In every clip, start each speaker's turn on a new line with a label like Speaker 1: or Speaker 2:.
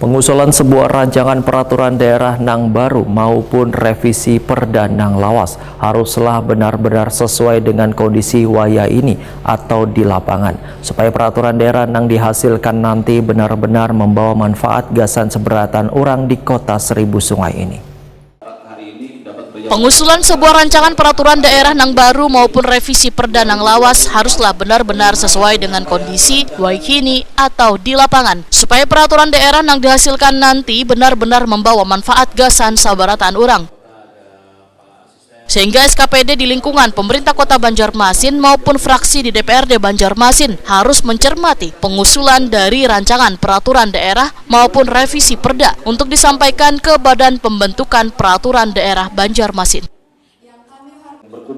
Speaker 1: Pengusulan sebuah rancangan peraturan daerah Nang Baru maupun revisi Perda Nang Lawas haruslah benar-benar sesuai dengan kondisi waya ini atau di lapangan, supaya peraturan daerah Nang dihasilkan nanti benar-benar membawa manfaat gasan seberatan orang di kota Seribu Sungai ini.
Speaker 2: Pengusulan sebuah rancangan peraturan daerah Nang Baru maupun revisi Perda Nang Lawas haruslah benar-benar sesuai dengan kondisi waikini atau di lapangan, supaya peraturan daerah Nang dihasilkan nanti benar-benar membawa manfaat gasan sabaratan orang. Sehingga SKPD di lingkungan pemerintah kota Banjarmasin maupun fraksi di DPRD Banjarmasin harus mencermati pengusulan dari rancangan peraturan daerah maupun revisi Perda untuk disampaikan ke Badan Pembentukan Peraturan Daerah Banjarmasin.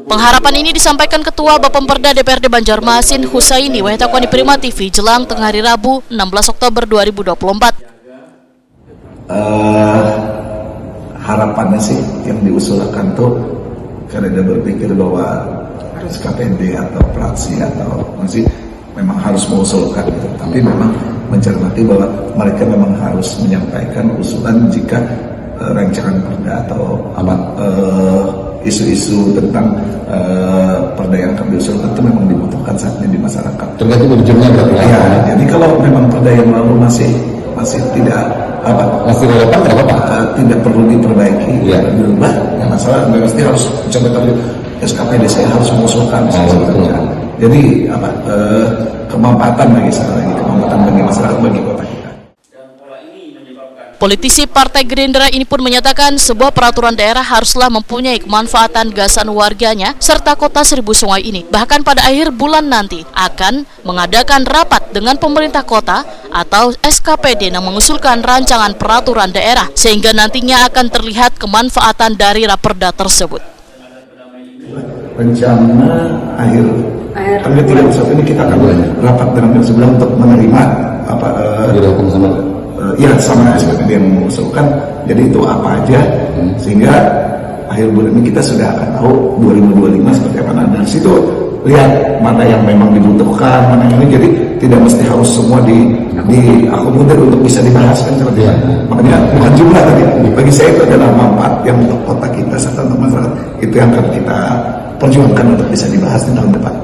Speaker 2: Pengharapan ini disampaikan Ketua Bapemperda DPRD Banjarmasin Husaini Wahitakwani Prima TV jelang tengah hari Rabu 16 Oktober 2024.
Speaker 3: Harapannya sih yang diusulkan tuh karena dia berpikir bahwa SKPD atau fraksi atau masih memang harus mengusulkan gitu. Tapi memang mencermati bahwa mereka memang harus menyampaikan usulan jika rancangan perda atau isu-isu tentang perda yang akan diusulkan itu memang dibutuhkan saat ini di masyarakat.
Speaker 4: Tergantung urgennya
Speaker 3: ya, jadi kalau memang perda yang lalu masih tidak
Speaker 4: masih relevan,
Speaker 3: tidak perlu diperbaiki,
Speaker 4: ya.
Speaker 3: Dirubah, ya masalah pasti harus coba tadi SKPD saya harus mengusulkan. Jadi kemanfaatan bagi masyarakat, bagi kota kita.
Speaker 2: Politisi Partai Gerindra ini pun menyatakan sebuah peraturan daerah haruslah mempunyai kemanfaatan gasan warganya serta kota Seribu Sungai ini. Bahkan pada akhir bulan nanti akan mengadakan rapat dengan pemerintah kota atau SKPD yang mengusulkan rancangan peraturan daerah sehingga nantinya akan terlihat kemanfaatan dari raperda tersebut.
Speaker 3: Rencana akhir tanggal 31 ini kita akan rapat dengan sebelah untuk menerima sama SKPD yang mengusulkan. Jadi itu apa aja sehingga akhir bulan ini kita sudah akan tahu 2025 seperti apa. Nah, dari situ lihat mana yang memang dibutuhkan, mana yang ini. Jadi tidak mesti harus semua diakomodir untuk bisa dibahas kan seperti itu. Makanya bukan jumlah tadi. Bagi saya itu adalah manfaat yang untuk kota kita serta untuk masyarakat. Itu yang akan kita perjuangkan untuk bisa dibahas di tahun depan.